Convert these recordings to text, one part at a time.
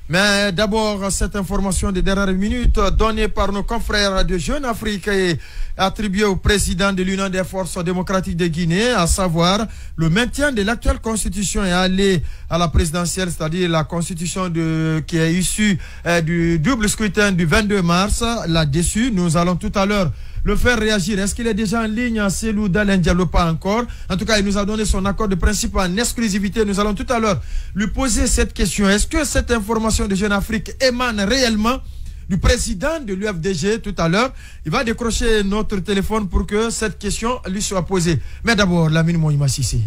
Mais d'abord, cette information des dernières minutes donnée par nos confrères de Jeune Afrique et attribuée au président de l'Union des forces démocratiques de Guinée, à savoir le maintien de l'actuelle constitution et aller à la présidentielle, c'est-à-dire la constitution qui est issue du double scrutin du 22 mars. Là-dessus, nous allons tout à l'heure le faire réagir. Est-ce qu'il est déjà en ligne à Cellou Dalein Diallo? Pas encore. En tout cas, il nous a donné son accord de principe en exclusivité. Nous allons tout à l'heure lui poser cette question. Est-ce que cette information de Jeune Afrique émane réellement du président de l'UFDG tout à l'heure? Il va décrocher notre téléphone pour que cette question lui soit posée. Mais d'abord, Lamine Moïma Sissé.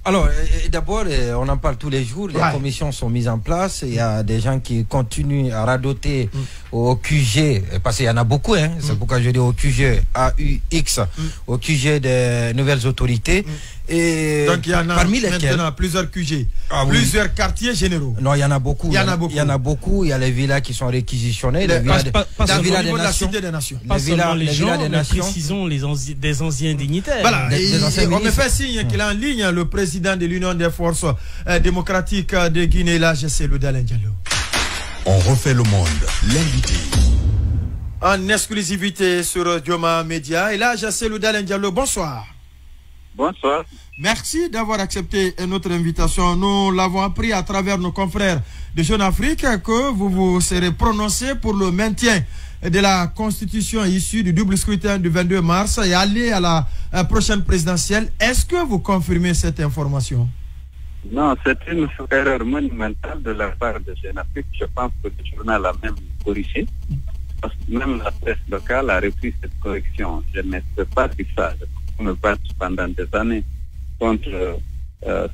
Alors, d'abord, on en parle tous les jours, les commissions sont mises en place, il y a des gens qui continuent à radoter au QG, parce qu'il y en a beaucoup, hein, c'est pourquoi je dis au QG, AUX, au QG des nouvelles autorités. Et donc il y en a parmi maintenant plusieurs QG, plusieurs quartiers généraux. Non, il y en a beaucoup. Il y en a beaucoup. Il y en a beaucoup. Il y a les villas qui sont réquisitionnées, les villas de la Cité des Nations. Pas seulement les gens, mais précisons des anciens dignitaires. Voilà, on me fait signe qu'il est en ligne le président de l'Union des forces démocratiques de Guinée, là, Cellou Dalein Diallo. On refait le monde, l'invité. En exclusivité sur Dioma Média. Et là, Cellou Dalein Diallo, bonsoir. Bonsoir. Merci d'avoir accepté notre invitation. Nous l'avons appris à travers nos confrères de Jeune Afrique que vous vous serez prononcé pour le maintien de la constitution issue du double scrutin du 22 mars et aller à la prochaine présidentielle. Est-ce que vous confirmez cette information? Non, c'est une erreur monumentale de la part de Jeune Afrique. Je pense que le journal a même corrigé. Parce que même la presse locale a repris cette correction. Je ne sais pas dire ça. Je me bats pendant des années contre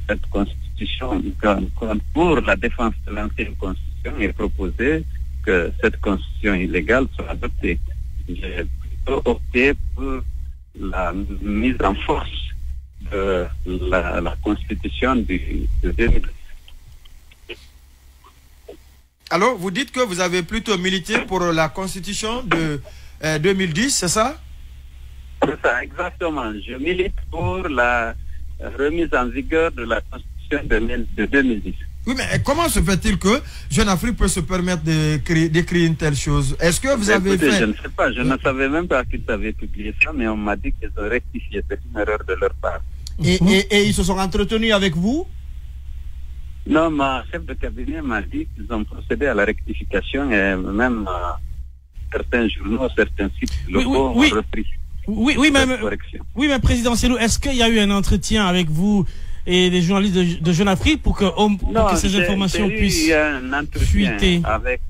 cette constitution, pour la défense de l'ancienne constitution, et proposer que cette constitution illégale soit adoptée. J'ai plutôt opté pour la mise en force de la constitution de 2010. Alors, vous dites que vous avez plutôt milité pour la constitution de 2010, c'est ça? C'est ça, exactement. Je milite pour la remise en vigueur de la Constitution de 2010. Oui, mais comment se fait-il que Jeune Afrique peut se permettre d'écrire une telle chose? Est-ce que vous avez fait... Je ne sais pas, je ne savais même pas qu'ils avaient publié ça, mais on m'a dit qu'ils ont rectifié. C'est une erreur de leur part. Et ils se sont entretenus avec vous? Non, ma chef de cabinet m'a dit qu'ils ont procédé à la rectification et même certains journaux, certains sites locaux ont repris. Oui, mais président Cellou, est-ce qu'il y a eu un entretien avec vous et les journalistes de Jeune Afrique pour que ces informations puissent fuiter? Non, j'ai eu un entretien avec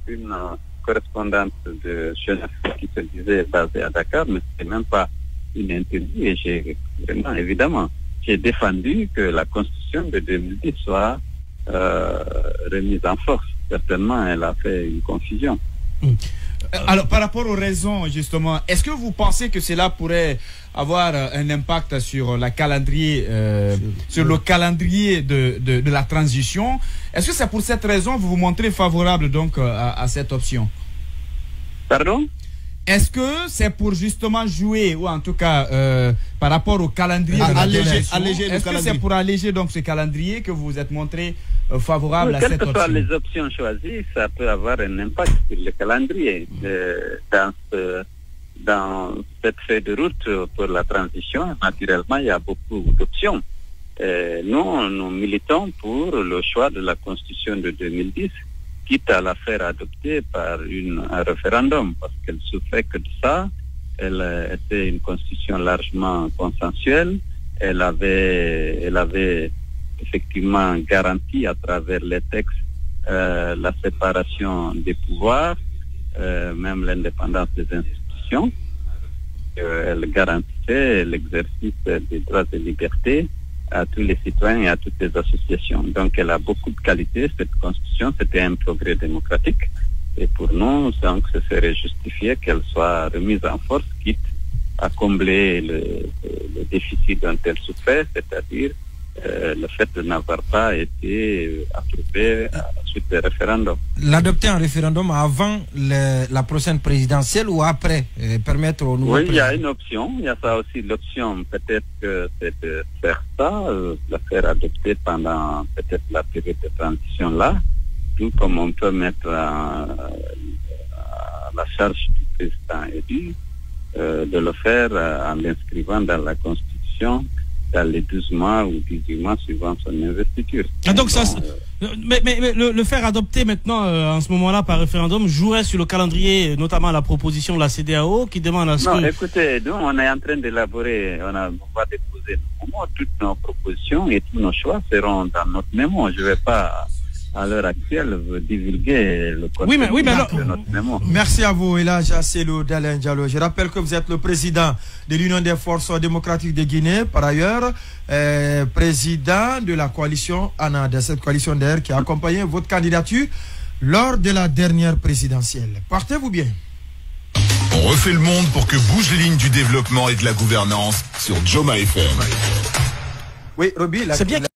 une correspondante de Jeune Afrique qui se disait basée à Dakar, mais ce n'était même pas une interview et j'ai vraiment, évidemment, j'ai défendu que la Constitution de 2010 soit remise en force. Certainement, elle a fait une confusion. Alors, par rapport aux raisons, justement, est-ce que vous pensez que cela pourrait avoir un impact sur la calendrier, sur le calendrier de la transition? Est-ce que c'est pour cette raison que vous vous montrez favorable donc à cette option? Pardon? Est-ce que c'est pour justement jouer, ou en tout cas par rapport au calendrier est-ce que c'est pour alléger donc ce calendrier que vous vous êtes montré favorable à cette option? Quelles que soient les options choisies, ça peut avoir un impact sur le calendrier. Dans cette feuille de route pour la transition, naturellement, il y a beaucoup d'options. Nous militons pour le choix de la Constitution de 2010, quitte à la faire adopter par un référendum, parce qu'elle souffrait que de ça. Elle était une constitution largement consensuelle. Elle avait effectivement garanti à travers les textes la séparation des pouvoirs, même l'indépendance des institutions. Elle garantissait l'exercice des droits et libertés à tous les citoyens et à toutes les associations. Donc elle a beaucoup de qualités, cette constitution, c'était un progrès démocratique. Et pour nous, donc, ce serait justifié qu'elle soit remise en force, quitte à combler le déficit dont elle souffrait, c'est-à-dire le fait de n'avoir pas été approuvé à la suite des référendums. L'adopter en référendum avant la prochaine présidentielle ou après, permettre au nouveau président? Oui, il y a une option. Il y a ça aussi, l'option peut-être que c'est de faire ça, la faire adopter pendant peut-être la période de transition là, tout comme on peut mettre à la charge du président élu de le faire en l'inscrivant dans la Constitution dans les 12 mois ou 18 mois suivant son investiture. Ah, donc ça, mais le faire adopter maintenant, en ce moment-là, par référendum, jouerait sur le calendrier, notamment la proposition de la CEDEAO qui demande à ce que... Non, écoutez, nous, on est en train d'élaborer, on va déposer toutes nos propositions et tous nos choix seront dans notre mémo. Je ne vais pas... à l'heure actuelle, divulguer le contenu de notre mémoire. Merci à vous, Elhadji Asselo Dalen Diallo. Je rappelle que vous êtes le président de l'Union des forces démocratiques de Guinée, par ailleurs, président de la coalition ANA, de cette coalition d'air qui a accompagné votre candidature lors de la dernière présidentielle. Portez-vous bien. On refait le monde pour que bougent les lignes du développement et de la gouvernance sur Joma FM. Oui, Roby, c'est bien.